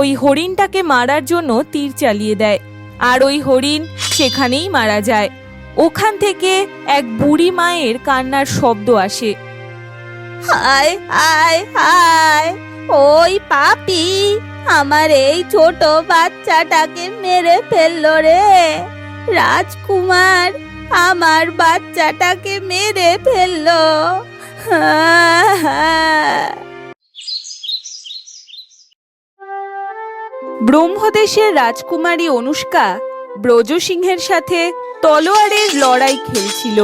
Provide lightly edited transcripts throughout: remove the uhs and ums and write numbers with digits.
ওই হরিণটাকে মারার জন্য তীর চালিয়ে দেয়, আর ওই হরিণ সেখানেই মারা যায়। ওখান থেকে এক বুড়ি মায়ের কান্নার শব্দ আসে। হায় হায় হায়, ওই পাপী আমার এই ছোট বাচ্চাটাকে মেরে ফেললো রে। রাজকুমার আমার বাচ্চাটাকে মেরে ফেললো। ব্রহ্মদেশের রাজকুমারী অনুষ্কা ব্রজসিংহের সাথে তলোয়ারের লড়াই খেলছিল।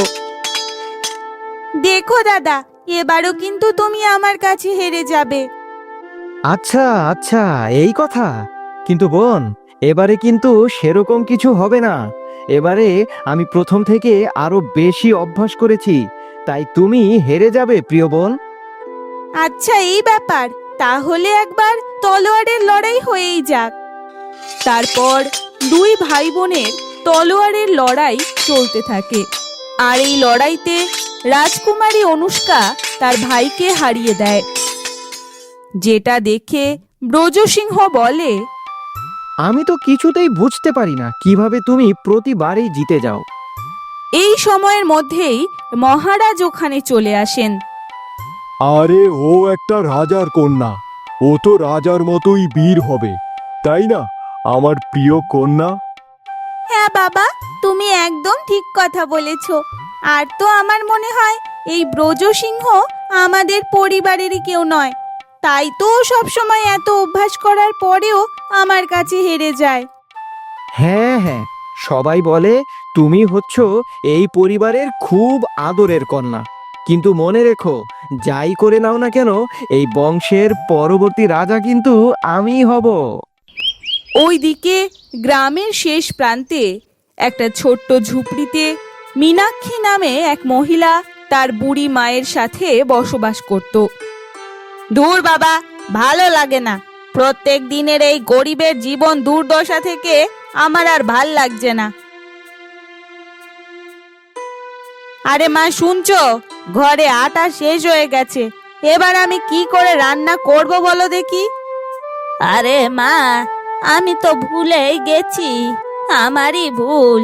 দেখো দাদা, এবারও কিন্তু তুমি আমার কাছে হেরে যাবে। আচ্ছা আচ্ছা, এই কথা। কিন্তু বোন, এবারে কিন্তু সেরকম কিছু হবে না। এবারে আমি প্রথম থেকে আরো বেশি অভ্যাস করেছি, তাই তুমি হেরে যাবে প্রিয় বোন। আচ্ছা, এই ব্যাপার, তাহলে একবার তলোয়ারের লড়াই হয়েই যাক। তারপর দুই ভাই বোনের তলোয়ারের লড়াই চলতে থাকে, আর এই লড়াইতে রাজকুমারী অনুষ্কা তার ভাইকে হারিয়ে দেয়। যেটা দেখে ব্রজসিংহ বলে, আমি তো কিছুতেই বুঝতে পারি না কিভাবে তুমি প্রতিবারই জিতে যাও। এই সময়ের মধ্যেই মহারাজ ওখানে চলে আসেন। আরে ও একটা রাজার কন্যা, ও তো রাজার মতোই বীর হবে, তাই না আমার প্রিয় কন্যা? হ্যাঁ বাবা, তুমি একদম ঠিক কথা বলেছ। আর তো আমার মনে হয় এই ব্রজসিংহ আমাদের পরিবারেরই কেউ নয়, তাই তো সব সময় এত অভ্যাস করার পরেও আমার কাছে হেরে যায়। হ্যাঁ হ্যাঁ, সবাই বলে তুমি হচ্ছ এই পরিবারের খুব আদরের কন্যা। কিন্তু মনে রেখো, যাই করে নাও না কেন, এই বংশের পরবর্তী রাজা কিন্তু আমিই হব। ওইদিকে গ্রামের শেষ প্রান্তে একটা ছোট্ট ঝুপড়িতে মীনাক্ষী নামে এক মহিলা তার বুড়ি মায়ের সাথে বসবাস করত। দূর বাবা, ভালো লাগে না। প্রত্যেক দিনের এই গরিবের জীবন দুর্দশা থেকে আমার আর ভাল লাগছে না। আরে মা, শুনছো? ঘরে আটা শেষ হয়ে গেছে, এবার আমি কি করে রান্না করব বলো দেখি। আরে মা, আমি তো ভুলেই গেছি, আমারই ভুল।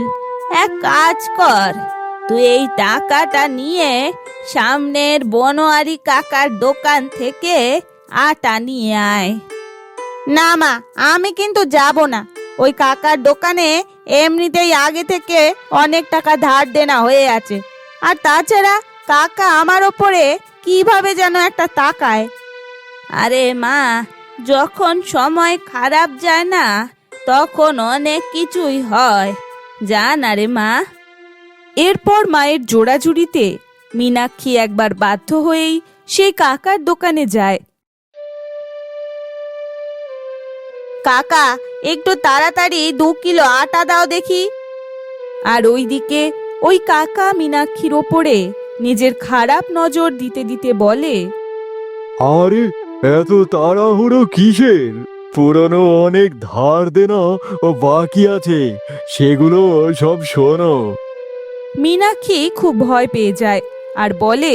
এক কাজ কর, তুই এই টাকাটা নিয়ে সামনের বনোয়ারি কাকার দোকান থেকে আটা নিয়ে আয়। না মা, আমি কিন্তু যাব না। ওই কাকার দোকানে এমনিতেই আগে থেকে অনেক টাকা ধার দেনা হয়ে আছে, আর তাছাড়া কাকা আমার ওপরে কিভাবে যেন একটা তাকায়। আরে মা, যখন সময় খারাপ যায় না, তখন অনেক কিছুই হয়, জান আরে মা। এরপর মায়ের জোড়াজুড়িতে মীনাক্ষী একবার বাধ্য হয়েই সেই কাকার দোকানে যায়। কাকা, একটু তাড়াতাড়ি 2 কিলো আটা দাও দেখি। আর ওইদিকে ওই কাকা মীনাক্ষীর ওপরে নিজের খারাপ নজর দিতে দিতে বলে, আরে এত তাড়াহুড়ো কিসের? পুরনো অনেক ধার দেনা ও বাকি আছে, সেগুলো সব শোনো। মীনাক্ষী খুব ভয় পেয়ে যায় আর বলে,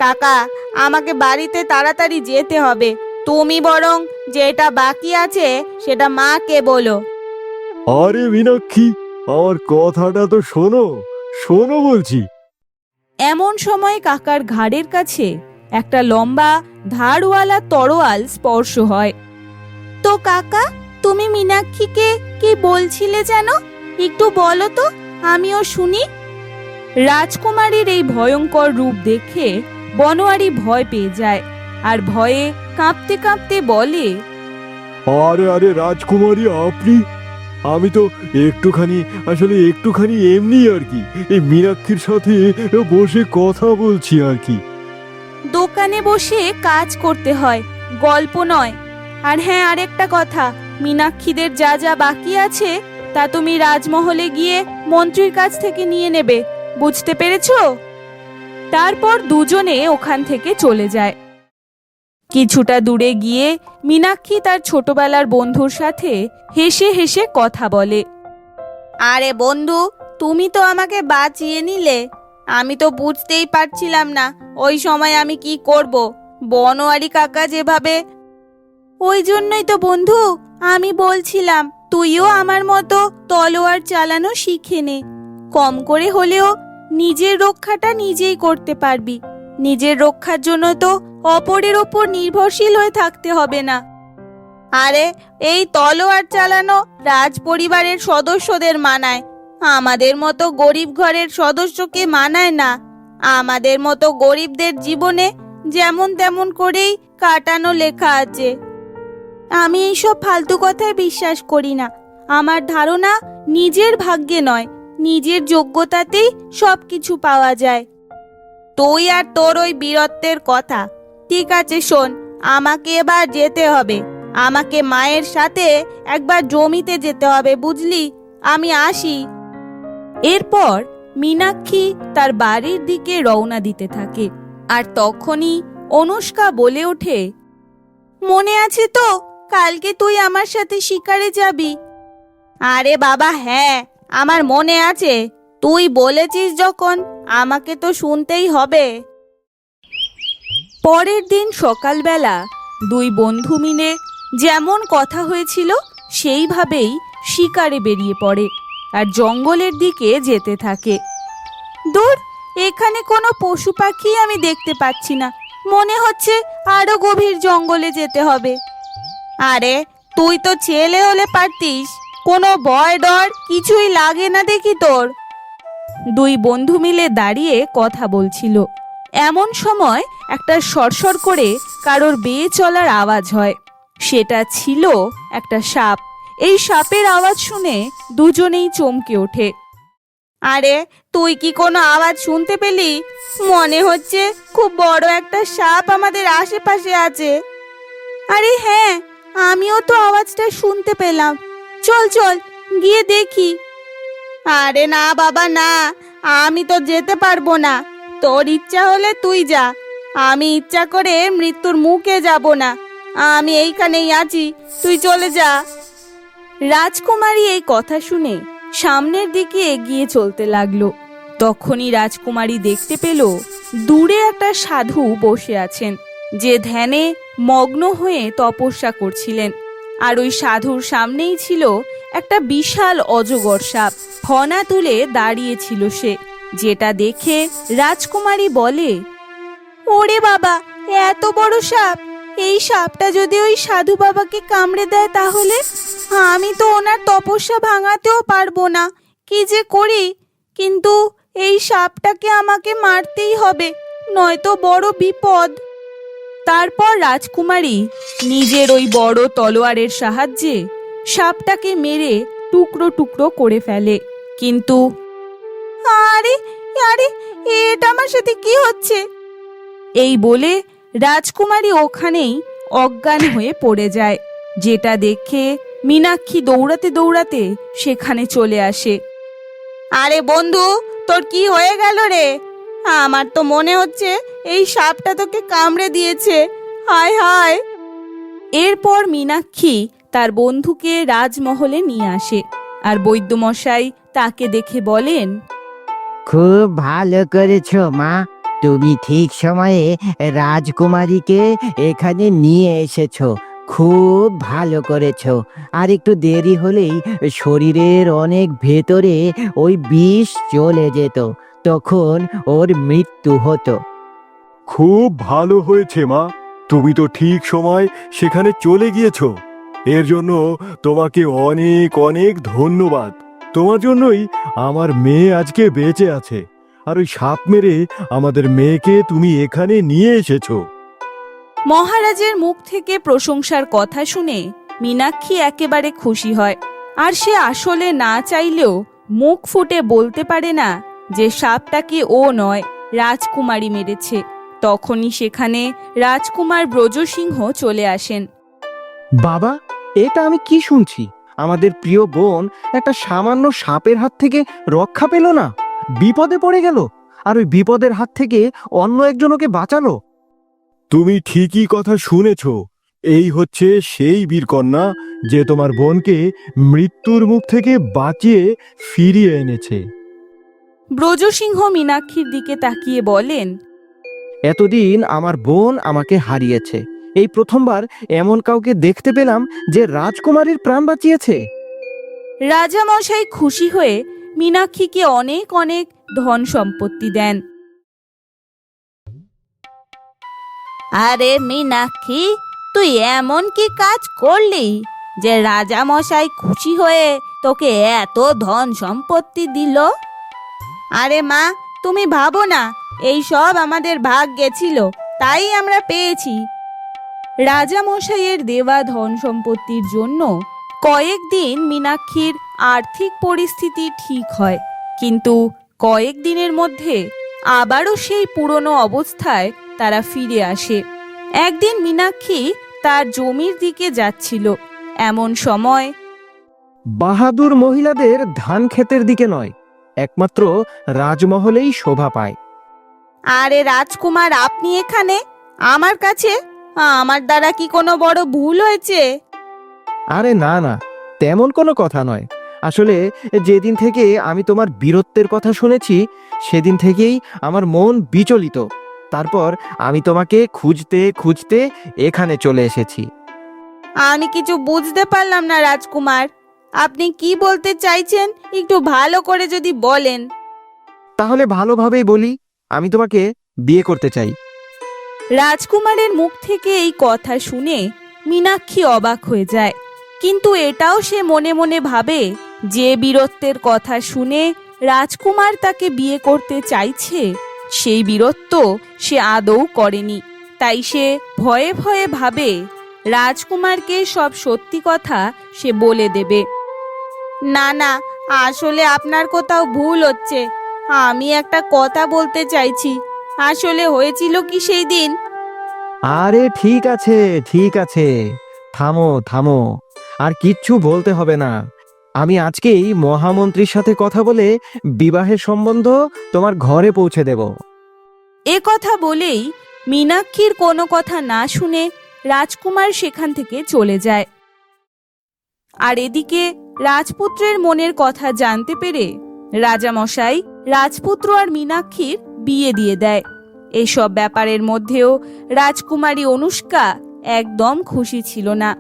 কাকা, আমাকে বাড়িতে তাড়াতাড়ি যেতে হবে। তুমি বরং যেটা বাকি আছে সেটা মাকে বলো। আরে মীনাক্ষী, আমার কথাটা তো শোনো, শোনো বলছি। এমন সময় কাকার ঘাড়ের কাছে একটা লম্বা ধারওয়ালা তরোয়াল স্পর্শ হয়। তো কাকা, তুমি মীনাক্ষীকে কি বলছিলে যেন? একটু বলো তো, আমিও শুনি। রাজকুমারীর এই ভয়ঙ্কর রূপ দেখে বনোয়ারি ভয় পেয়ে যায় আর ভয়ে কাঁপতে কাঁপতে বলে, আরে আরে রাজকুমারী, আপনি? আমি তো একটুখানি এমনি আর কি, এই মীনাক্ষীর সাথে বসে কথা বলছি আর কি। দোকানে বসে কাজ করতে হয়, গল্প নয়। আর হ্যাঁ, আরেকটা কথা, মীনাক্ষীদের যা যা বাকি আছে তা তুমি রাজমহলে গিয়ে মন্ত্রীর কাছ থেকে নিয়ে নেবে, বুঝতে পেরেছো? তারপর দুজনে ওখান থেকে চলে যায়। কিছুটা দূরে গিয়ে মীনাক্ষী তার ছোটবেলার বন্ধুর সাথে হেসে হেসে কথা বলে। আরে বন্ধু, তুমি তো আমাকে বাঁচিয়ে নিলে। আমি তো বুঝতেই পারছিলাম না ওই সময় আমি কি করব। বনোয়ারি কাকা যেভাবে... ওই জন্যই তো বন্ধু আমি বলছিলাম তুইও আমার মতো তলোয়ার চালানো শিখে নে। কম করে হলেও নিজের রক্ষাটা নিজেই করতে পারবি। নিজের রক্ষার জন্য তো অপরের ওপর নির্ভরশীল হয়ে থাকতে হবে না। আরে এই তলোয়ার চালানো রাজ পরিবারের সদস্যদের মানায়, আমাদের মতো গরিব ঘরের সদস্যকে মানায় না। আমাদের মতো গরিবদের জীবনে যেমন তেমন করেই কাটানো লেখা আছে। আমি এইসব ফালতু কথায় বিশ্বাস করি না। আমার ধারণা নিজের ভাগ্যে নয়, নিজের যোগ্যতাতেই সবকিছু পাওয়া যায়। তুই আর তোর ওই বীরত্বের কথা। ঠিক আছে শোন, আমাকে এবার যেতে হবে। আমাকে মায়ের সাথে একবার জমিতে যেতে হবে, বুঝলি? আমি আসি। এরপর মীনাক্ষী তার বাড়ির দিকে রওনা দিতে থাকে। আর তখনই অনুষ্কা বলে ওঠে, মনে আছে তো কালকে তুই আমার সাথে শিকারে যাবি? আরে বাবা হ্যাঁ, আমার মনে আছে। তুই বলেছিস যখন আমাকে তো শুনতেই হবে। পরের দিন সকালবেলা দুই বন্ধু মিলে যেমন কথা হয়েছিল সেইভাবেই শিকারে বেরিয়ে পড়ে আর জঙ্গলের দিকে যেতে থাকে। দূর, এখানে কোনো পশু পাখি আমি দেখতে পাচ্ছি না। মনে হচ্ছে আরো গভীর জঙ্গলে যেতে হবে। আরে তুই তো ছেলে হলে পারতিস, কোনো ভয় ডর কিছুই লাগে না দেখি তোর। দুই বন্ধু মিলে দাঁড়িয়ে কথা বলছিল। এমন সময় একটা সরসর করে কারোর বেয়ে চলার আওয়াজ হয়। সেটা ছিল একটা সাপ। এই সাপের আওয়াজ শুনে দুজনেই চমকে ওঠে। আরে তুই কি কোনো আওয়াজ শুনতে পেলি? মনে হচ্ছে খুব বড় একটা সাপ আমাদের আশেপাশে আছে। আরে হ্যাঁ, আমিও তো আওয়াজটা শুনতে পেলাম। চল চল গিয়ে দেখি। আরে না বাবা না, আমি তো যেতে পারবো না। তোর ইচ্ছা হলে তুই যা, আমি ইচ্ছা করে মৃত্যুর মুখে যাব না। আমি এইখানেই আছি, তুই চলে যা। রাজকুমারী এই কথা শুনে সামনের দিকে এগিয়ে চলতে লাগলো। তখনই রাজকুমারী দেখতে পেল দূরে একটা সাধু বসে আছেন, যে ধ্যানে মগ্ন হয়ে তপস্যা করছিলেন। আর ওই সাধুর সামনেই ছিল একটা বিশাল অজগর সাপ। ফনা তুলে দাঁড়িয়েছিল সে, যেটা দেখে রাজকুমারী বলে, ওরে বাবা, এত বড় সাপ! এই সাপটা যদি ওই সাধু বাবাকে কামড়ে দেয় তাহলে আমি তো ওনার তপস্যা ভাঙাতেও পারবো না। কি যে করি! কিন্তু এই সাপটাকে আমাকে মারতেই হবে, নয়তো বড় বিপদ। তারপর রাজকুমারী নিজের ওই বড় তলোয়ারের সাহায্যে সাপটাকে মেরে টুকরো টুকরো করে ফেলে। কিন্তু আরে আরে, এটা আমার সাথে কি হচ্ছে? এই বলে রাজকুমারী ওখানেই অজ্ঞান হয়ে পড়ে যায়, যেটা দেখে মীনাক্ষী দৌড়াতে দৌড়াতে সেখানে চলে আসে। আরে বন্ধু, তোর কি হয়ে গেল রে? আমার তো মনে হচ্ছে এই সাপটা তোকে কামড়ে দিয়েছে। হায় হায়! এরপর মীনাক্ষী তার বন্ধুকে রাজমহলে নিয়ে আসে। আর বৈদ্যমশাই তাকে দেখে বলেন, খুব ভালো করেছো মা, তুমি ঠিক সময়ে রাজকুমারীকে এখানে নিয়ে এসেছো। খুব ভালো করেছো। আর একটু দেরি হলেই শরীরের অনেক ভেতরে ওই বিষ চলে যেত, তখন ওর মৃত্যু হতো। খুব ভালো হয়েছে মা, তুমি তো ঠিক সময় সেখানে চলে গিয়েছো। এর জন্য তোমাকে অনেক অনেক ধন্যবাদ। তোমার জন্যই আমার মেয়ে আজকে বেঁচে আছে। আর ওই সাপ মেরে আমাদের মেয়েকে তুমি এখানে নিয়ে এসেছো। মহারাজের মুখ থেকে প্রশংসার কথা শুনে মীনাক্ষী একেবারে খুশি হয়। আর সে আসলে না চাইলেও মুখ ফুটে বলতে পারে না যে সাপটাকে ও নয়, রাজকুমারী মেরেছে। তখনই সেখানে রাজকুমার ব্রজসিংহ চলে আসেন। বাবা, এটা আমি কি শুনছি? আমাদের প্রিয় বোন একটা সামান্য সাপের হাত থেকে রক্ষা পেল না, বিপদে পড়ে গেল, আর ওই বিপদের হাত থেকে অন্য একজন ওকে বাঁচালো। তুমি ঠিকই কথা শুনেছ। এই হচ্ছে সেই বীরকন্যা যে তোমার বোনকে মৃত্যুর মুখ থেকে বাঁচিয়ে ফিরিয়ে এনেছে। ব্রজসিংহ মীনাক্ষীর দিকে তাকিয়ে বলেন, এতদিন আমার বোন আমাকে হারিয়েছে, এই প্রথমবার এমন কাউকে দেখতে পেলাম যে রাজকুমারীর প্রাণ বাঁচিয়েছে। রাজামশাই খুশি হয়ে মীনাক্ষীকে অনেক অনেক ধন সম্পত্তি দেন। আরে মীনাক্ষী, তুই এমন কি কাজ করলি যে রাজামশাই খুশি হয়ে তোকে এত ধন সম্পত্তি দিল? আরে মা, তুমি ভাবো না, এই সব আমাদের ভাগ্যে ছিল, তাই আমরা পেয়েছি। রাজামশাইয়ের দেওয়া ধন সম্পত্তির জন্য কয়েকদিন মীনাক্ষীর আর্থিক পরিস্থিতি ঠিক হয়, কিন্তু কয়েকদিনের মধ্যে আবারও সেই পুরনো অবস্থায় তারা ফিরে আসে। একদিন মীনাক্ষী তার জমির দিকে যাচ্ছিল, এমন সময় বাহাদুর মহিলাদের ধান ক্ষেতের দিকে নয়, একমাত্র রাজমহলেই শোভা পায়। আরে রাজকুমার, আপনি এখানে আমার কাছে? আমার দ্বারা কি কোনো বড় ভুল হয়েছে? আরে না না, তেমন কোনো কথা নয়। আসলে যেদিন থেকে আমি তোমার বীরত্বের কথা শুনেছি, সেদিন থেকেই আমার মন বিচলিত। তারপর আমি তোমাকে খুঁজতে খুঁজতে এখানে চলে এসেছি। আমি কিছু বুঝতে পারলাম না রাজকুমার, আপনি কি বলতে চাইছেন একটু ভালো করে যদি বলেন। তাহলে ভালোভাবেই বলি, আমি তোমাকে বিয়ে করতে চাই। রাজকুমারের মুখ থেকে এই কথা শুনে মীনাক্ষী অবাক হয়ে যায়, কিন্তু এটাও সে মনে মনে ভাবে যে বীরত্বের কথা শুনে রাজকুমার তাকে বিয়ে করতে চাইছে, সেই বীরত্ব সে আদৌ করেনি। তাই সে ভয়ে ভয়ে ভাবে রাজকুমারকে সব সত্যি কথা সে বলে দেবে। না না, আসলে আপনার কোথাও ভুল হচ্ছে। আমি একটা কথা বলতে চাইছি। আসলে হয়েছিল কি সেই দিন, আরে ঠিক আছে ঠিক আছে, থামো থামো, আর কিচ্ছু বলতে হবে না। আমি আজকেই মহামন্ত্রীর সাথে কথা বলে বিবাহের সম্বন্ধ তোমার ঘরে পৌঁছে দেব। এ কথা বলেই মীনাক্ষীর কোনো কথা না শুনে রাজকুমার সেখান থেকে চলে যায়। আর এদিকে রাজপুত্রের মনের কথা জানতে পেরে রাজামশাই রাজপুত্র আর মীনাক্ষীর বিয়ে দিয়ে দেয়। এসব ব্যাপারের মধ্যেও রাজকুমারী অনুষ্কা একদম খুশি ছিল না।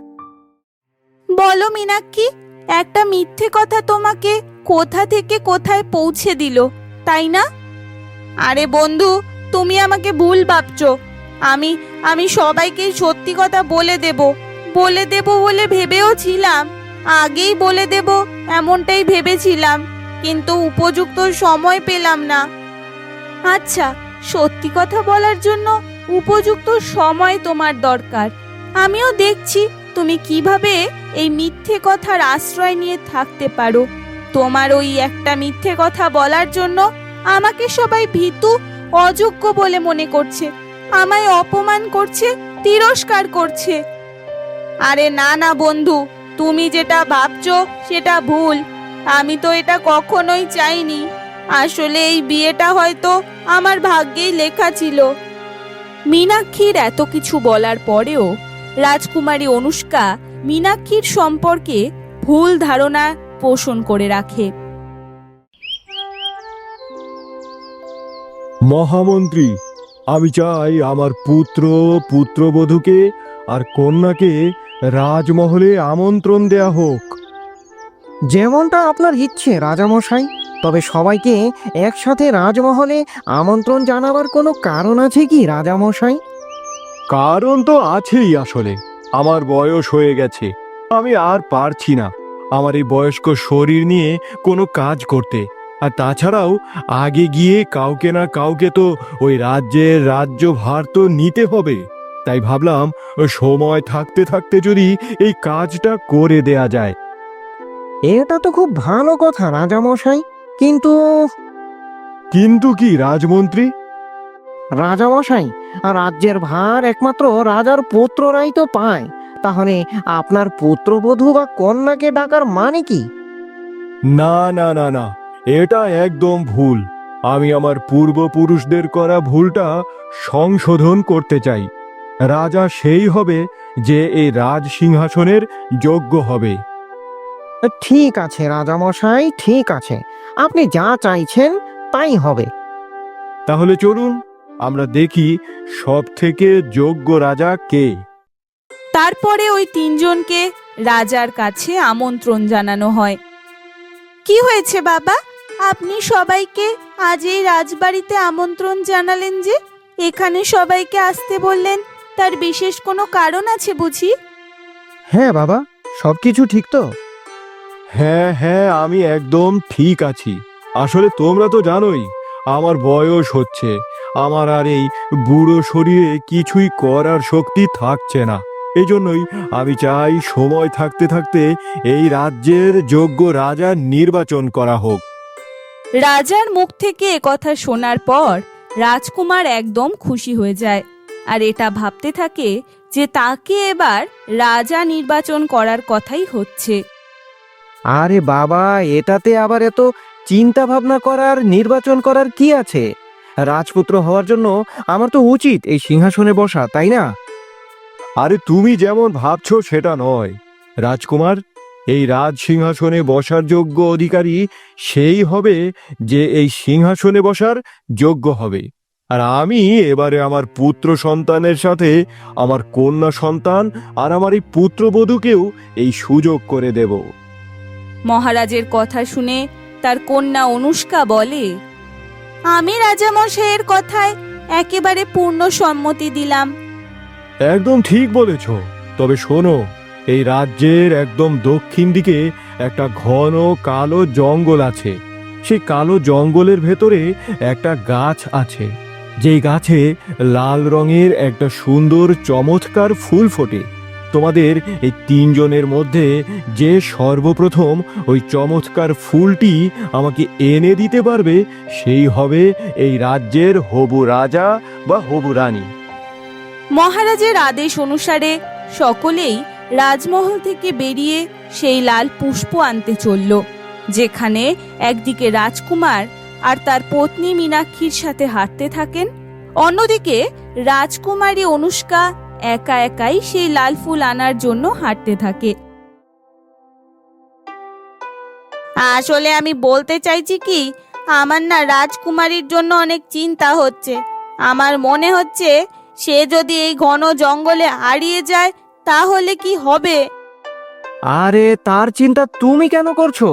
বলো মীনাক্ষী, একটা মিথ্যে কথা তোমাকে কোথা থেকে কোথায় পৌঁছে দিল, তাই না? আরে বন্ধু, তুমি আমাকে ভুল ভাবছো। আমি সবাইকে সত্যি কথা বলে দেব বলে ভেবেও ছিলাম। আগেই বলে দেব এমনটাই ভেবেছিলাম, কিন্তু উপযুক্ত সময় পেলাম না। আচ্ছা, সত্যি কথা বলার জন্য উপযুক্ত সময় তোমার দরকার। আমিও দেখছি তুমি কিভাবে এই মিথ্যে কথার আশ্রয় নিয়ে থাকতে পারো। তোমার ওই একটা মিথ্যে কথা বলার জন্য আমাকে সবাই ভীতু, অযোগ্য বলে মনে করছে, আমায় অপমান করছে, তিরস্কার করছে। আরে না না বন্ধু, তুমি যেটা ভাবছো সেটা ভুল। আমি তো এটা কখনোই চাইনি। আসলে এই বিয়েটা হয়তো আমার ভাগ্যেই লেখা ছিল। মীনাক্ষীর এত কিছু বলার পরেও রাজকুমারী অনুষ্কা মীনাক্ষীর সম্পর্কে ভুল ধারণা পোষণ করে রাখে। মহামন্ত্রী, আমি চাই আমার পুত্র, পুত্রবধূকে আর কন্যাকে রাজমহলে আমন্ত্রণ দেয়া হোক। যেমনটা আপনার ইচ্ছে রাজামশাই, তবে সবাইকে একসাথে রাজমহলে আমন্ত্রণ জানাবার কোনো কারণ আছে কি রাজামশাই? কারণ তো আছেই। আসলে আমার বয়স হয়ে গেছে, আমি আর পারছি না আমার এই বয়স্ক শরীর নিয়ে কোনো কাজ করতে। আর তাছাড়াও আগে গিয়ে কাউকে না কাউকে তো ওই রাজ্যের রাজ্যভার তো নিতে হবে। তাই ভাবলাম সময় থাকতে থাকতে যদি এই কাজটা করে দেয়া যায়। এটা তো খুব ভালো কথা রাজামশাই, কিন্তু কিন্তু কি রাজমন্ত্রী? রাজামশাই, রাজ্যের ভার একমাত্র রাজার পুত্ররাই তো পায়। তাহলে আপনার পুত্রবধূ বা কন্যাকে ডাকার মানে কি? না না না না, এটা একদম ভুল। আমি আমার পূর্বপুরুষদের করা ভুলটা সংশোধন করতে চাই। রাজা সেই হবে যে এই রাজ সিংহাসনের যোগ্য হবে। ঠিক আছে রাজামশাই, ঠিক আছে, আপনি যা চাইছেন তাই হবে। তাহলে চলুন আমরা দেখি সব থেকে যোগ্য রাজা কে। তারপরে ওই তিনজনকে রাজার কাছে আমন্ত্রণ জানানো হয়। কি হয়েছে বাবা, আপনি সবাইকে আজ এই রাজবাড়িতে আমন্ত্রণ জানালেন যে? এখানে সবাইকে আসতে বললেন, তার বিশেষ কোনো কারণ আছে বুঝি? হ্যাঁ বাবা, সবকিছু ঠিক তো? হ্যাঁ হ্যাঁ, আমি একদম ঠিক আছি। আসলে তোমরা তো জানোই আমার বয়স হচ্ছে, আমার আর এই বুড়ো শরীরে কিছুই করার শক্তি থাকছে না। এই জন্যই আমি চাই সময় থাকতে থাকতে এই রাজ্যের যোগ্য রাজা নির্বাচন করা হোক। রাজার মুখ থেকে কথা শোনার পর রাজকুমার একদম খুশি হয়ে যায়, আর এটা ভাবতে থাকে যে তাকে এবার রাজা নির্বাচন করার কথাই হচ্ছে। আরে বাবা, এটাতে আবার এত চিন্তা ভাবনা করার, নির্বাচন করার কি আছে? রাজপুত্র হওয়ার জন্য আমার তো উচিত এই সিংহাসনে বসা, তাই না? আরে তুমি যেমন ভাবছো সেটা নয় রাজকুমার। এই রাজ সিংহাসনে বসার যোগ্য অধিকারী সেই হবে যে এই সিংহাসনে বসার যোগ্য হবে। আর আমি এবারে আমার পুত্র সন্তানের সাথে আমার কন্যা সন্তান আর আমার এই পুত্রবধূকেও এই সুযোগ করে দেব। মহারাজের কথা শুনে তার কন্যা অনুষ্কা বলে, আমি রাজামশাইয়ের কথায় একেবারে পূর্ণ সম্মতি দিলাম। একদম ঠিক বলেছ। তবে শোনো, এই রাজ্যের একদম দক্ষিণ দিকে একটা ঘন কালো জঙ্গল আছে। সেই কালো জঙ্গলের ভেতরে একটা গাছ আছে, যেই গাছে লাল রঙের একটা সুন্দর চমৎকার ফুল ফোটে। তোমাদের এই তিনজনের মধ্যে যে সর্বপ্রথম ওই চমৎকার ফুলটি আমাকে এনে দিতে পারবে, সেই হবে এই রাজ্যের হবু রাজা বা হবু রানী। মহারাজের আদেশ অনুসারে সকলেই রাজমহল থেকে বেরিয়ে সেই লাল পুষ্প আনতে চলল, যেখানে একদিকে রাজকুমার আর তার পত্নী মীনাক্ষীর সাথে হাঁটতে থাকেন, অন্যদিকে রাজকুমারী অনুষ্কা একা একাই সেই লাল ফুল আনার জন্য হাঁটতে থাকে। আসলে আমি বলতে চাইছি কি, আমার না রাজকুমারীর জন্য অনেক চিন্তা হচ্ছে। আমার মনে হচ্ছে সে যদি এই ঘন জঙ্গলে হারিয়ে যায় তাহলে কি হবে? আরে তার চিন্তা তুমি কেন করছো?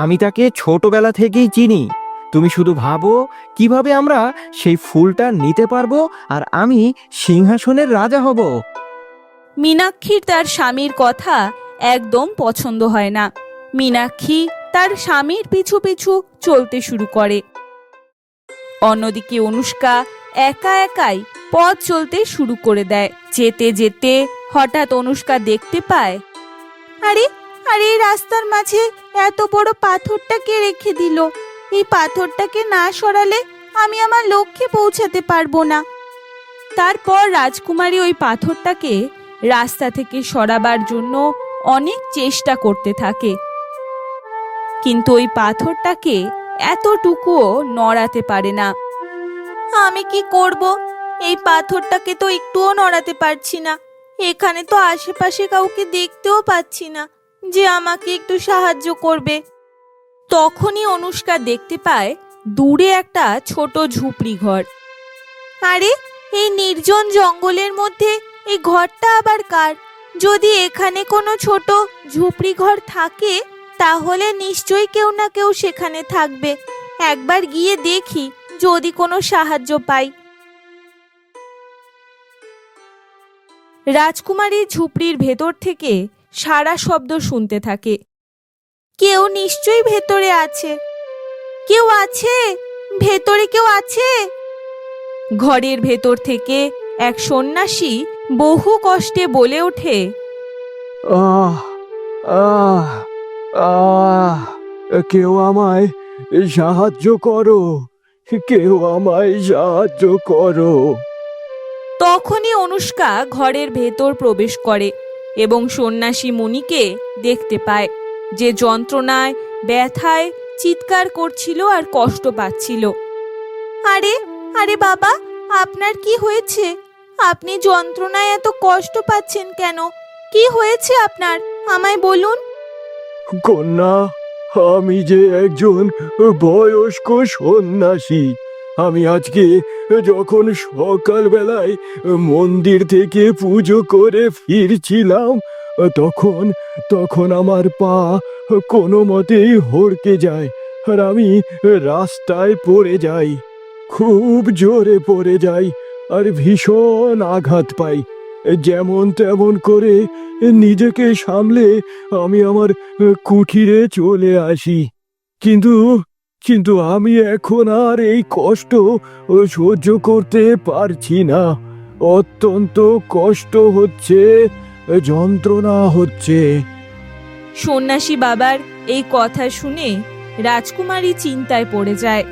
আমি তাকে ছোটবেলা থেকেই চিনি। তুমি শুধু ভাবো কিভাবে আমরা সেই ফুলটা নিতে পারবো আর আমি সিংহাসনের রাজা হব। মীনাক্ষীর তার স্বামীর কথা একদম পছন্দ হয় না। মীনাক্ষী তার স্বামীর পিছু পিছু চলতে শুরু করে। অন্যদিকে অনুষ্কা একা একাই পথ চলতে শুরু করে দেয়। যেতে যেতে হঠাৎ অনুষ্কা দেখতে পায়, আরে আরে এই রাস্তার মাঝে এত বড় পাথরটা কে রেখে দিল? এই পাথরটাকে না সরালে আমি আমার লক্ষ্যে পৌঁছাতে পারবো না। তারপর রাজকুমারী ওই পাথরটাকে রাস্তা থেকে সরাবার জন্য অনেক চেষ্টা করতে থাকে, কিন্তু ওই পাথরটাকে এতটুকুও নড়াতে পারে না। আমি কি করব? এই পাথরটাকে তো একটুও নড়াতে পারছি না। এখানে তো আশেপাশে কাউকে দেখতেও পাচ্ছি না যে আমাকে একটু সাহায্য করবে। তখনই অনুষ্কা দেখতে পায় দূরে একটা ছোট ঝুপড়ি ঘর। আরে এই নির্জন জঙ্গলের মধ্যে এই ঘরটা আবার কার? যদি এখানে কোনো ছোট ঝুপড়ি ঘর থাকে তাহলে নিশ্চয়ই কেউ না কেউ সেখানে থাকবে। একবার গিয়ে দেখি যদি কোনো সাহায্য পাই। রাজকুমারী ঝুপড়ির ভেতর থেকে সারা শব্দ শুনতে থাকে। কেউ নিশ্চয়ই ভেতরে আছে। কেউ আছে? ভেতরে কেউ আছে? ঘরের ভেতর থেকে এক সন্ন্যাসী বহু কষ্টে বলে ওঠে, আহ আহ আহ কেউ আমায় সাহায্য করো, কেউ আমায় সাহায্য করো। তখনই অনুষ্কা ঘরের ভেতর প্রবেশ করে এবং সন্ন্যাসী মুনিকে দেখতে পায়, যে যন্ত্রণায় ব্যথায় চিৎকার করছিল আর কষ্ট পাচ্ছিল। আরে আরে বাবা, আপনার কি হয়েছে? আপনি যন্ত্রণায় এত কষ্ট পাচ্ছেন কেন? কি হয়েছে আপনার? আমায় বলুন। কন্যা, আমি যে একজন বয়স্ক সন্ন্যাসী, আমি আজকে যখন সকালবেলায় মন্দির থেকে পুজো করে ফিরছিলাম, তখন তখন আমার পা কোনো মতেই হড়কে যায় আর আমি রাস্তায় পড়ে যাই। খুব জোরে পড়ে যাই আর ভীষণ আঘাত পাই। যেমন তেমন করে নিজেকে সামলে আমি আমার কুঠিরে চলে আসি। কিন্তু কিন্তু আমি এখন আর এই কষ্ট সহ্য করতে পারছি না। অত্যন্ত কষ্ট হচ্ছে, যন্ত্রণা হচ্ছে। সন্ন্যাসী বাবার এই কথা শুনে রাজকুমারী চিন্তায় পড়ে যায়।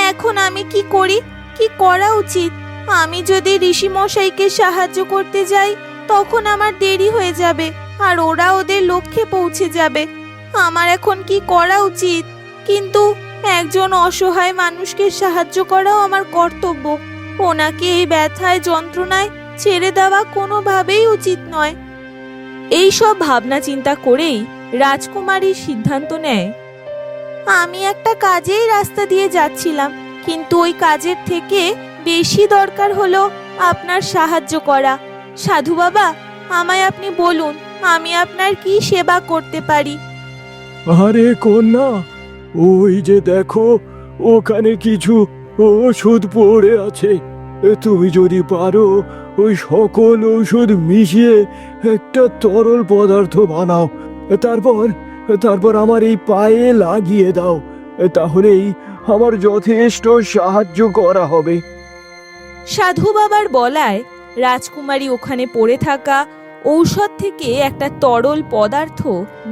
এখন আমি কি করি, কি করা উচিত? আমি যদি ঋষি মশাইকে সাহায্য করতে যাই তখন আমার দেরি হয়ে যাবে আর ওরা ওদের লক্ষ্যে পৌঁছে যাবে। আমার এখন কি করা উচিত? কিন্তু একজন অসহায় মানুষকে সাহায্য করাও আমার কর্তব্য। ওনাকে এই ব্যথায় যন্ত্রণায় ছেড়ে দেওয়া কোনোভাবেই উচিত নয়। এই সব ভাবনা চিন্তা করেই রাজকুমারী সিদ্ধান্ত নেয়, আমি একটা কাজেই রাস্তা দিয়ে যাচ্ছিলাম, কিন্তু ওই কাজের থেকে বেশি দরকার হলো আপনার সাহায্য করা। সাধু বাবা, আমায় আপনি বলুন, আমি আপনার কি সেবা করতে পারি? আরে কন্যা, ওই যে দেখো, ওখানে কিছু ওষুধ পড়ে আছে। তুমি যদি পারো ওই সকল ওষুধ মিশিয়ে একটা তরল পদার্থ বানাও, তারপর তারপর আমার এই পায়ে লাগিয়ে দাও, তাহলেই আমার যথেষ্ট সাহায্য করা হবে। সাধু বাবার বলায় রাজকুমারী ওখানে পড়ে থাকা ঔষধ থেকে একটা তরল পদার্থ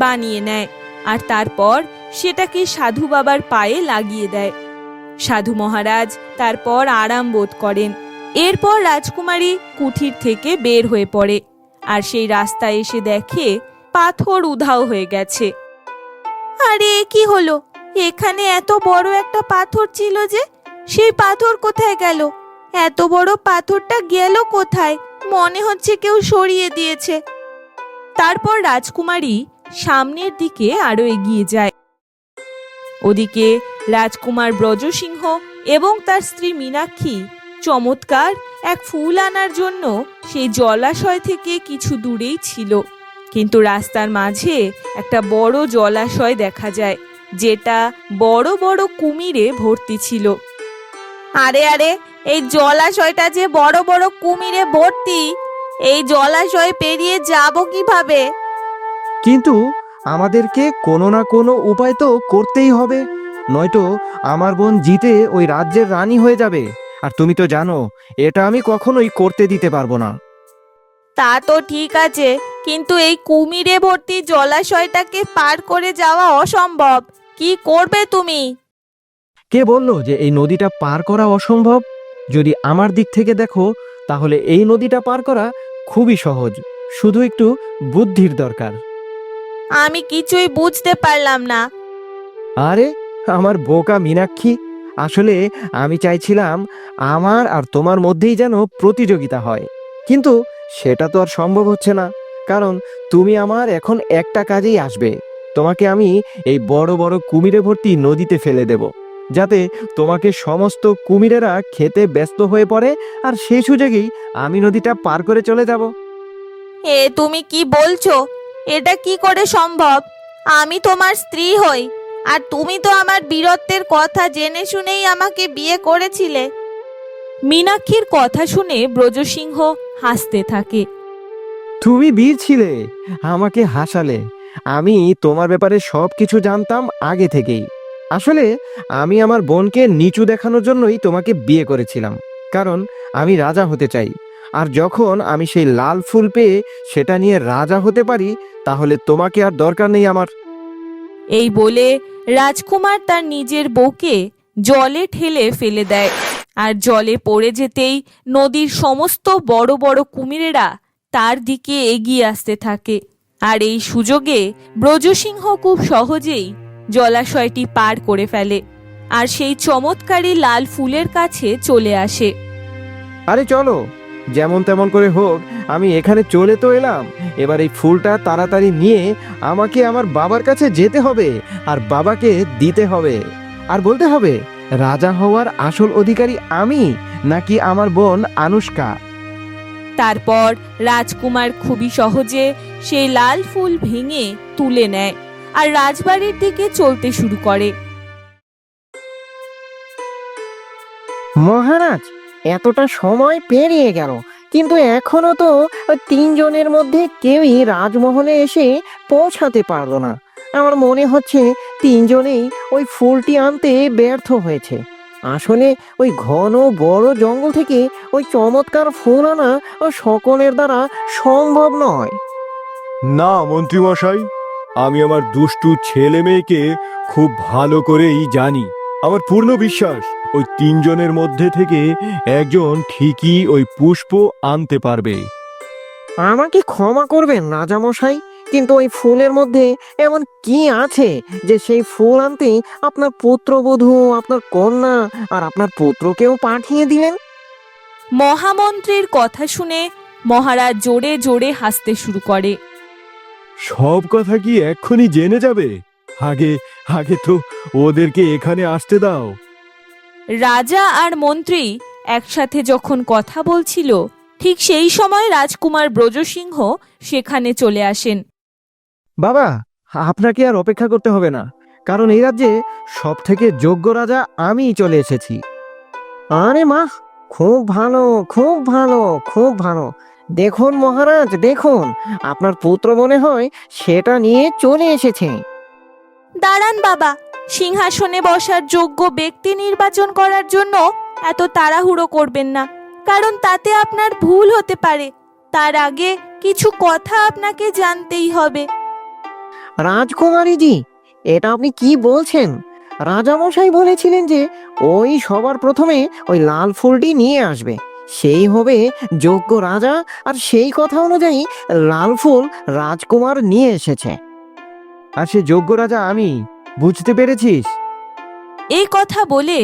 বানিয়ে নেয় আর তারপর সেটাকে সাধু বাবার পায়ে লাগিয়ে দেয়। সাধু মহারাজ তারপর আরাম বোধ করেন। এরপর রাজকুমারী কুঠির থেকে বের হয়ে পড়ে আর সেই রাস্তায় এসে দেখে পাথর উধাও হয়ে গেছে। আরে কি হলো? এখানে এত বড় একটা পাথর ছিল যে, সেই পাথর কোথায় গেল? এত বড় পাথরটা গেল কোথায়? মনে হচ্ছে কেউ সরিয়ে দিয়েছে। তারপর রাজকুমারী সামনের দিকে আরো এগিয়ে যায়। ওদিকে রাজকুমার ব্রজসিংহ এবং তার স্ত্রী মীনাক্ষী চমৎকার এক ফুল আনার জন্য সেই জলাশয় থেকে কিছু দূরেই ছিল। কিন্তু রাস্তার মাঝে একটা বড় জলাশয় দেখা যায়, যেটা বড় বড় কুমিরে ভর্তি ছিল। আরে আরে, এই জলাশয়টা যে বড় বড় কুমিরে ভর্তি, এই জলাশয় পেরিয়ে যাব কিভাবে? কিন্তু আমাদেরকে কোনো না কোনো উপায় তো করতেই হবে, নয়তো আমার বোন জিতে ওই রাজ্যের রানী হয়ে যাবে। আর তুমি তো জানো এটা আমি কখনোই করতে দিতে পারবো না। তা তো ঠিক আছে, কিন্তু এই কুমিরে ভর্তি জলাশয়টাকে পার করে যাওয়া অসম্ভব। কি করবে তুমি? কে বললো যে এই নদীটা পার করা অসম্ভব? যদি আমার দিক থেকে দেখো, তাহলে এই নদীটা পার করা খুবই সহজ, শুধু একটু বুদ্ধির দরকার। আমি কিছুই বুঝতে পারলাম না। আরে আমার বোকা মীনাক্ষী, আসলে আমি চাইছিলাম আমার আর তোমার মধ্যেই যেন প্রতিযোগিতা হয়, কিন্তু সেটা তো আর সম্ভব হচ্ছে না, কারণ তুমি আমার এখন একটা কাজেই আসবে। তোমাকে আমি এই বড় বড় কুমিরে ভর্তি নদীতে ফেলে দেব, যাতে তোমাকে সমস্ত কুমিরেরা খেতে ব্যস্ত হয়ে পড়ে, আর সেই সুযোগেই আমি নদীটা পার করে চলে যাব। এ তুমি কি বলছো? এটা কি করে সম্ভব? আমি তোমার স্ত্রী হই, আর তুমি তো আমার বীরত্বের কথা জেনে শুনেই আমাকে বিয়ে করেছিলে। মীনাক্ষীর কথা শুনে ব্রজসিংহ হাসতে থাকে। তুমি বীর ছিলে, আমাকে হাসালে। আমি তোমার ব্যাপারে সব কিছু জানতাম আগে থেকেই। আসলে আমি আমার বোনকে নিচু দেখানোর জন্যই তোমাকে বিয়ে করেছিলাম, কারণ আমি রাজা হতে চাই। আর যখন আমি সেই লাল ফুল পেয়ে সেটা নিয়ে রাজা হতে পারি, তাহলে তোমাকে আর দরকার নেই আমার। এই বলে রাজকুমার তার নিজের বউকে জলে ঠেলে ফেলে দেয়, আর জলে পড়ে যেতেই নদীর সমস্ত বড় বড় কুমিরেরা তার দিকে এগিয়ে আসতে থাকে। আর এই সুযোগে ব্রজসিংহ খুব সহজেই জলাশয়টি পার করে ফেলে আর সেই চমৎকারী লাল ফুলের কাছে চলে আসে। আরে চলো, যেমন তেমন করে হোক আমি এখানে চলে তো এলাম। এবার এই ফুলটা তাড়াতাড়ি নিয়ে আমাকে আমার বাবার কাছে যেতে হবে, আর বাবাকে দিতে হবে, আর বলতে হবে রাজা হওয়ার আসল অধিকারী আমি নাকি আমার বোন আনুষ্কা? তারপর রাজকুমার খুবই সহজে সেই লাল ফুল ভেঙে তুলে নেয় আর রাজবাড়ির দিকে চলতে শুরু করে। মহারাজ, এতটা সময় পেরিয়ে গেল, কিন্তু এখনো তো তিনজনের মধ্যে কেউই রাজমহলে এসে পৌঁছাতে পারলো না। আমার মনে হচ্ছে তিনজনেই ওই ফুলটি আনতে ব্যর্থ হয়েছে। আসলে ওই ঘন বড় জঙ্গল থেকে ওই চমৎকার ফুল আনা সকলের দ্বারা সম্ভব নয়। না মন্ত্রীমশাই, আমি আমার দুষ্টু ছেলে মেয়েকে খুব ভালো করেই জানি। আমার পূর্ণ বিশ্বাস ওই তিনজনের মধ্যে থেকে একজন ঠিকই ওই পুষ্প আনতে পারবে। আমাকে ক্ষমা করবেন রাজামশাই, কিন্তু ওই ফুলের মধ্যে এমন কি আছে যে সেই ফুল আনতে আপনার পুত্রবধূ, আপনার কন্যা আর আপনার পুত্রকেও পাঠিয়ে দিলেন? মহামন্ত্রীর কথা শুনে মহারাজ জোরে জোরে হাসতে শুরু করে। সব কথা কি এক্ষুনি জেনে যাবে? আগে আগে তো ওদেরকে এখানে আসতে দাও। রাজা আর মন্ত্রী একসাথে যখন কথা বলছিল, ঠিক সেই সময় রাজকুমার ব্রজসিংহ সেখানে চলে আসেন। বাবা, আপনাকে আর অপেক্ষা করতে হবে না, কারণ এই রাজ্যে সব থেকে যোগ্য রাজা আমিই চলে এসেছি। আরে মা, খুব ভালো, খুব ভালো, খুব ভালো। দেখুন মহারাজ, দেখুন, আপনার পুত্র মনে হয় সেটা নিয়ে চলে এসেছে। দাঁড়ান বাবা, সিংহাসনে বসার যোগ্য ব্যক্তি নির্বাচন করার জন্য এত তাড়াহুড়ো করবেন না, কারণ তাতে আপনার ভুল হতে পারে। তার আগে কিছু কথা আপনাকে জানতেই হবে। রাজকুমারীজি, এটা আপনি কি বলছেন? রাজামশাই বলেছিলেন যে ওই সবার প্রথমে ওই লাল ফুলটি নিয়ে আসবে, সেই হবে যোগ্য রাজা, আর সেই কথা অনুযায়ী লাল ফুল রাজকুমার নিয়ে এসেছে। আর সে যোগ্য রাজা আমি, বুঝতে পেরেছিস? এই কথা বলে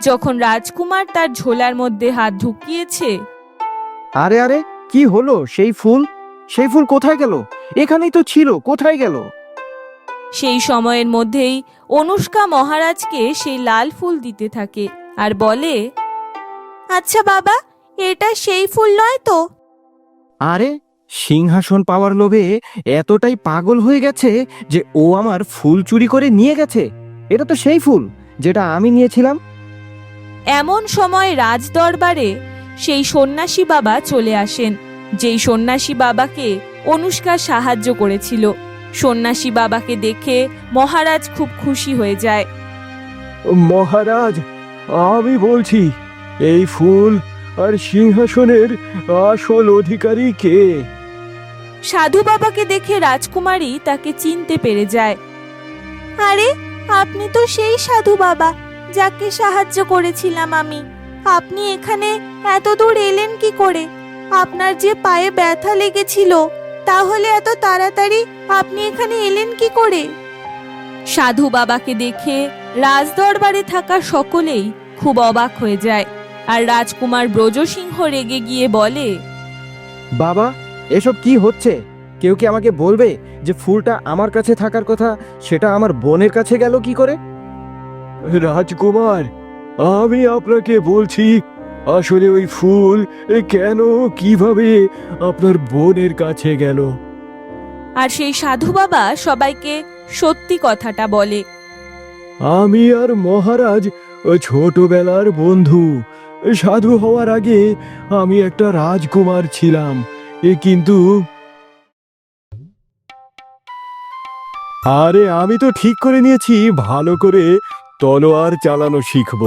যখন রাজকুমার তার ঝোলার মধ্যে হাত ঢুকিয়েছে, আরে আরে, কি হলো? সেই ফুল, সেই ফুল কোথায় গেল? এখানেই তো ছিল, কোথায় গেল? সেই সময়ের মধ্যেই অনুষ্কা মহারাজকে সেই লাল ফুল দিতে থাকে আর বলে, আচ্ছা বাবা, এটা সেই ফুল নয় তো? আরে, সিংহাসন পাওয়ার লোভে এতটাই পাগল হয়ে গেছে যে ও আমার ফুল চুরি করে নিয়ে গেছে। এটা তো সেই ফুল যেটা আমি নিয়েছিলাম। এমন সময় রাজদরবারে সেই সন্ন্যাসী বাবা চলে আসেন, যেই সন্ন্যাসী বাবাকে অনুষ্কা সাহায্য করেছিল। সন্ন্যাসী বাবাকে দেখে মহারাজ খুব খুশি হয়ে যায়। মহারাজ, আমি বলছি, এই ফুল আর সিংহাসনের আসল অধিকারী কে? সাধু বাবাকে দেখে রাজকুমারী তাকে চিনতে পেরে যায়। আরে, আপনি তো সেই সাধু বাবা যাকে সাহায্য করেছিলাম আমি। আপনি এখানে এত দূর এলেন কি করে? আপনার যে পায়ে ব্যথা লেগেছিল, তাহলে এত তাড়াতাড়ি আপনি এখানে এলেন কি করে? সাধু বাবাকে দেখে রাজদরবারে থাকা সকলেই খুব অবাক হয়ে যায়, আর রাজকুমার ব্রজসিংহ রেগে গিয়ে বলে, বাবা, এসব কি হচ্ছে? কেউ কি আমাকে বলবে যে ফুলটা আমার কাছে থাকার কথা সেটা আমার বোনের কাছে গেল কি করে? রাজকুমার, আমি আপনাকে বলছি, আসলে ওই ফুল কেন, কিভাবে আপনার বোনের কাছে গেল? আর সেই সাধু বাবা সবাইকে সত্যি কথাটা বলে। আমি আর মহারাজ ছোটবেলার বন্ধু। সাধু হওয়ার আগে আমি একটা রাজকুমার ছিলাম, কিন্তু আরে আমি তো ঠিক করে নিয়েছি ভালো করে তলোয়ার চালানো শিখব।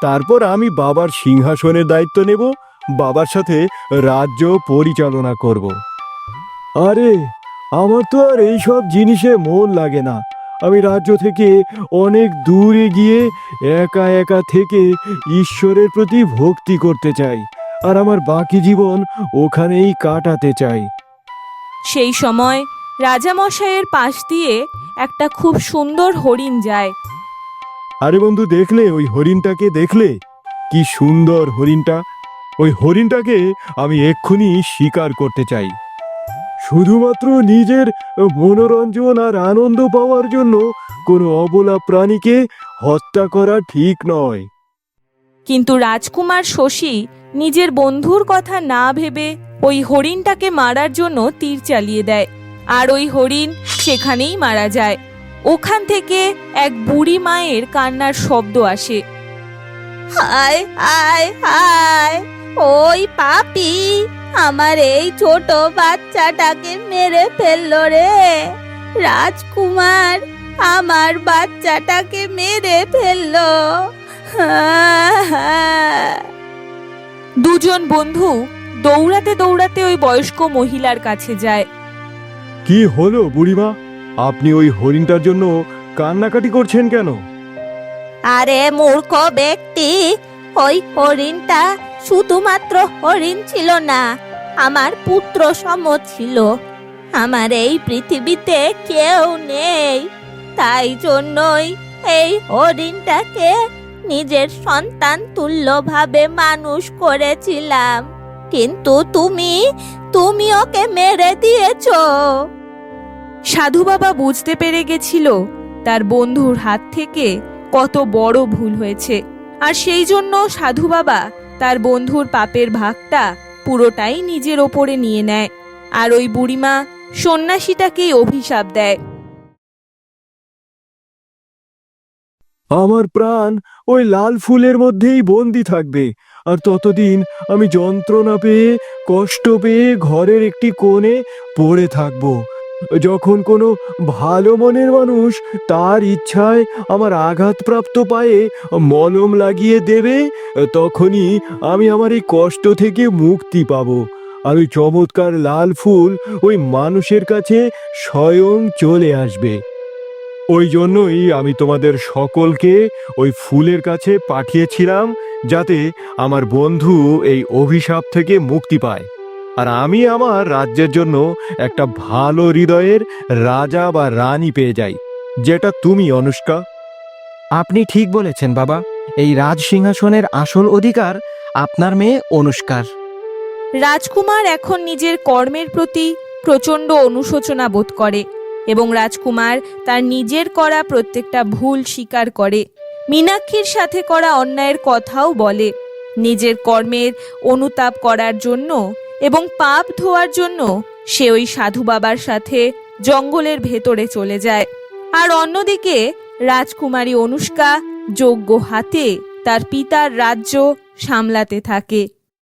তারপর আমি বাবার সিংহাসনের দায়িত্ব নেব, বাবার সাথে রাজ্য পরিচালনা করব। আরে, আমার তো আর এইসব জিনিসে মন লাগে না। আমি রাজ্য থেকে অনেক দূরে গিয়ে একা একা থেকে ঈশ্বরের প্রতি ভক্তি করতে চাই, আর আমার বাকি জীবন ওখানেই কাটাতে চাই। সেই সময় রাজামশাইয়ের পাশ দিয়ে একটা খুব সুন্দর হরিণ যায়। আরে বন্ধু, দেখলে ওই হরিণটাকে? দেখলে কি সুন্দর হরিণটা? ওই হরিণটাকে আমি এক্ষুনি শিকার করতে চাই। শুধুমাত্র নিজের মনোরঞ্জন আর আনন্দ পাওয়ার জন্য কোনো অবলা প্রাণীকে হত্যা করা ঠিক নয়। কিন্তু রাজকুমার শশী নিজের বন্ধুর কথা না ভেবে ওই হরিণটাকে মারার জন্য তীর চালিয়ে দেয়, আর ওই হরিণ সেখানেই মারা যায়। ওখান থেকে এক বুড়ি মায়ের কান্নার শব্দ আসে। হায় হায় হায়, ওই পাপী আমার এই ছোট বাচ্চাটাকে মেরে ফেললো রে। রাজকুমার আমার বাচ্চাটাকে মেরে ফেললো। দুজন বন্ধু দৌড়াতে দৌড়াতে ওই বয়স্ক মহিলার কাছে যায়। কি হলো বুড়িমা, আপনি ওই হরিণটার জন্য কান্নাকাটি করছেন কেন? আরে মূর্খ ব্যক্তি, ওই হরিণটা শুধুমাত্র হরিণ ছিল না, আমার পুত্র সম ছিল। আমার এই পৃথিবীতে কেউ নেই, তাই জন্যই এই হরিণটাকে নিজের সন্তান তুল্যভাবে মানুষ করেছিলাম, কিন্তু তুমি ওকে মেরে দিয়েছো। সাধু বাবা বুঝতে পেরে গেছিল তার বন্ধুর হাত থেকে কত বড় ভুল হয়েছে, আর সেই জন্য সাধু বাবা তার বন্ধুর পাপের ভাগটা পুরোটাই নিজের ওপরে নিয়ে নেয়, আর ওই বুড়িমা সন্ন্যাসীটাকেই অভিশাপ দেয়। আমার প্রাণ ওই লাল ফুলের মধ্যেই বন্দি থাকবে, আর ততদিন আমি যন্ত্রণা পেয়ে কষ্ট পেয়ে ঘরের একটি কোণে পড়ে থাকব। যখন কোনো ভালো মনের মানুষ তার ইচ্ছায় আমার আঘাতপ্রাপ্ত পায়ে মলম লাগিয়ে দেবে, তখনই আমি আমার এই কষ্ট থেকে মুক্তি পাবো। আর ওই চমৎকার লাল ফুল ওই মানুষের কাছে স্বয়ং চলে আসবে। ওই জন্যই আমি তোমাদের সকলকে ওই ফুলের কাছে পাঠিয়েছিলাম, যাতে আমার বন্ধু এই অভিশাপ থেকে মুক্তি পায়, আর আমি আমার রাজ্যের জন্য একটা ভালো হৃদয়ের রাজা বা রানী পেয়ে যাই, যেটা তুমি, অনুষ্কা। আপনি ঠিক বলেছেন বাবা, এই রাজ সিংহাসনের আসল অধিকার আপনার মেয়ে অনুষ্কার। রাজকুমার এখন নিজের কর্মের প্রতি প্রচণ্ড অনুশোচনা বোধ করে, এবং রাজকুমার তার নিজের করা প্রত্যেকটা ভুল স্বীকার করে। মীনাক্ষীর সাথে করা অন্যায়ের কথাও বলে। নিজের কর্মের অনুতাপ করার জন্য এবং পাপ ধোয়ার জন্য সে ওই সাধু বাবার সাথে জঙ্গলের ভেতরে চলে যায়। আর অন্যদিকে রাজকুমারী অনুষ্কা যোগ্য হাতে তার পিতার রাজ্য সামলাতে থাকে।